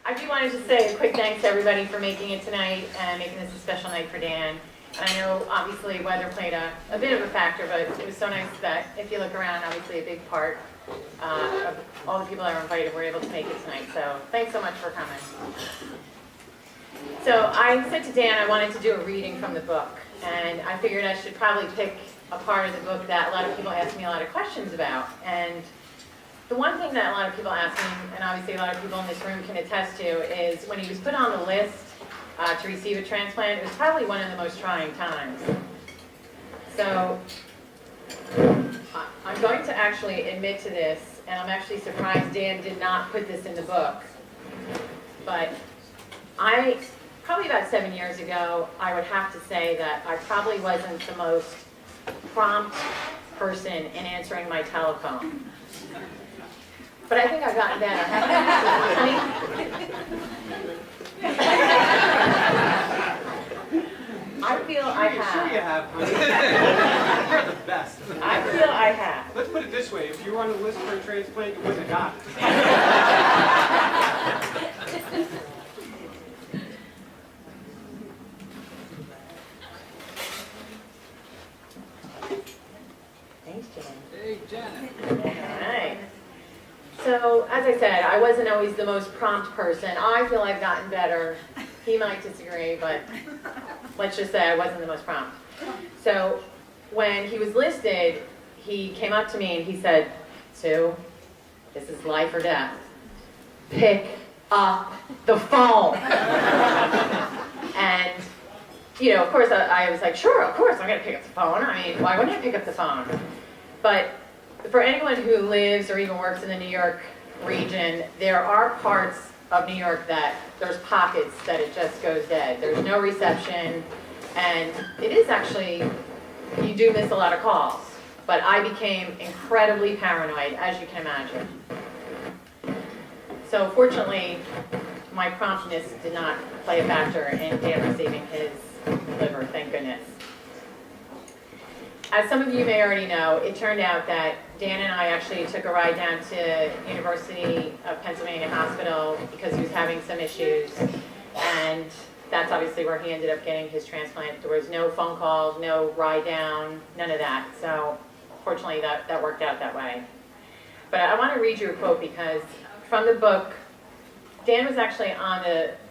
I do want to just say a quick thanks to everybody for making it tonight and making this a special night for Dan. And I know obviously weather played a bit of a factor, but it was so nice that if you look around, obviously a big part of all the people that were invited were able to make it tonight. So thanks so much for coming. So I said to Dan I wanted to do a reading from the book, and I figured I should probably pick a part of the book that a lot of people ask me a lot of questions about. And the one thing that a lot of people ask me, and obviously a lot of people in this room can attest to, is when he was put on the list to receive a transplant, it was probably one of the most trying times. So I'm going to actually admit to this, and I'm actually surprised Dan did not put this in the book, but probably about 7 years ago, I would have to say that I probably wasn't the most prompt person in answering my telephone. But I think I've gotten better. I feel I have. Sure you have, honey. You're the best. I feel I have. Let's put it this way. If you were on the list for a transplant, you wouldn't have got it. Thanks, Jen. Hey, Janet. All right. So, as I said, I wasn't always the most prompt person. I feel I've gotten better. He might disagree, but let's just say I wasn't the most prompt. So, when he was listed, he came up to me and he said, "Sue, this is life or death. Pick up the phone." And, you know, of course, I was like, sure, of course, I'm going to pick up the phone. I mean, why wouldn't I pick up the phone? But for anyone who lives or even works in the New York region, there are parts of New York that there's pockets that it just goes dead. There's no reception, and it is actually, you do miss a lot of calls. But I became incredibly paranoid, as you can imagine. So fortunately, my promptness did not play a factor in Dan receiving his liver, thank goodness. As some of you may already know, it turned out that Dan and I actually took a ride down to University of Pennsylvania Hospital because he was having some issues, and that's obviously where he ended up getting his transplant. There was no phone calls, no ride down, none of that. So fortunately that worked out that way. But I want to read you a quote because from the book, Dan was actually on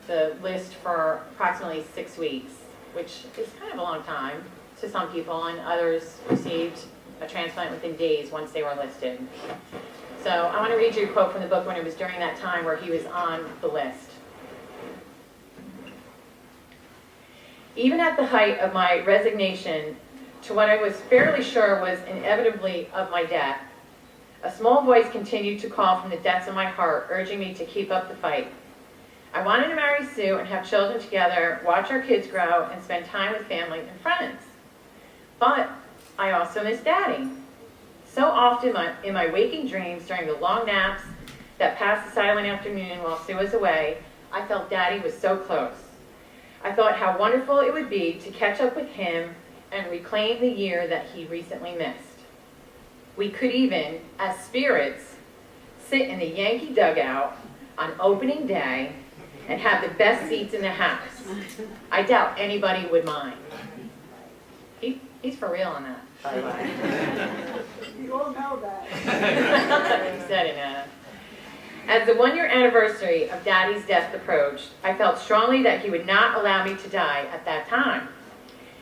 the list for approximately 6 weeks, which is kind of a long time to some people, and others received a transplant within days once they were listed. So I want to read you a quote from the book when it was during that time where he was on the list. "Even at the height of my resignation to what I was fairly sure was inevitably of my death, a small voice continued to call from the depths of my heart, urging me to keep up the fight. I wanted to marry Sue and have children together, watch our kids grow, and spend time with family and friends. But I also miss Daddy. So often in my waking dreams during the long naps that passed the silent afternoon while Sue was away, I felt Daddy was so close. I thought how wonderful it would be to catch up with him and reclaim the year that he recently missed. We could even, as spirits, sit in the Yankee dugout on opening day and have the best seats in the house. I doubt anybody would mind." He's for real on that, by the way. You all know that. He said it. As the 1-year anniversary of Daddy's death approached, I felt strongly that he would not allow me to die at that time.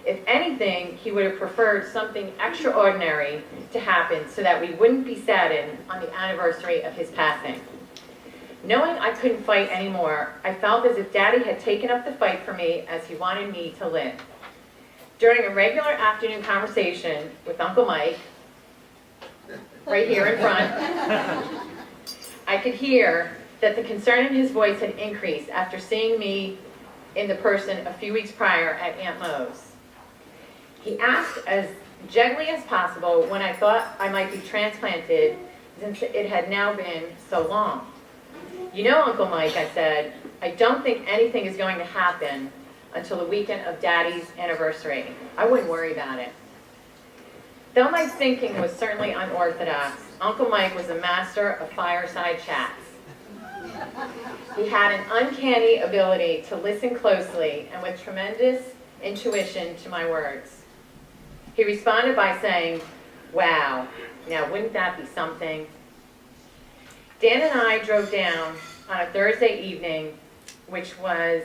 If anything, he would have preferred something extraordinary to happen so that we wouldn't be saddened on the anniversary of his passing. Knowing I couldn't fight anymore, I felt as if Daddy had taken up the fight for me as he wanted me to live. During a regular afternoon conversation with Uncle Mike, right here in front, I could hear that the concern in his voice had increased after seeing me in the person a few weeks prior at Aunt Mo's. He asked as gently as possible when I thought I might be transplanted, since it had now been so long. "You know, Uncle Mike," I said, "I don't think anything is going to happen until the weekend of Daddy's anniversary. I wouldn't worry about it." Though my thinking was certainly unorthodox, Uncle Mike was a master of fireside chats. He had an uncanny ability to listen closely and with tremendous intuition to my words. He responded by saying, "Wow, now wouldn't that be something?" Dan and I drove down on a Thursday evening, which was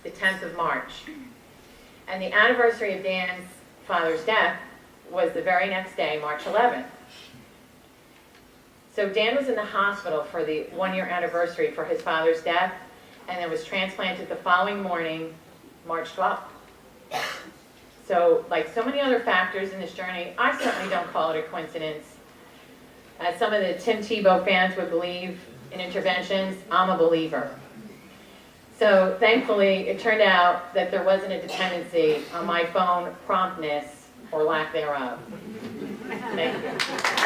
the 10th of March. And the anniversary of Dan's father's death was the very next day, March 11th. So Dan was in the hospital for the one-year anniversary for his father's death, and then was transplanted the following morning, March 12th. So, like so many other factors in this journey, I certainly don't call it a coincidence. As some of the Tim Tebow fans would believe in interventions, I'm a believer. So thankfully, it turned out that there wasn't a dependency on my phone promptness or lack thereof. Thank you.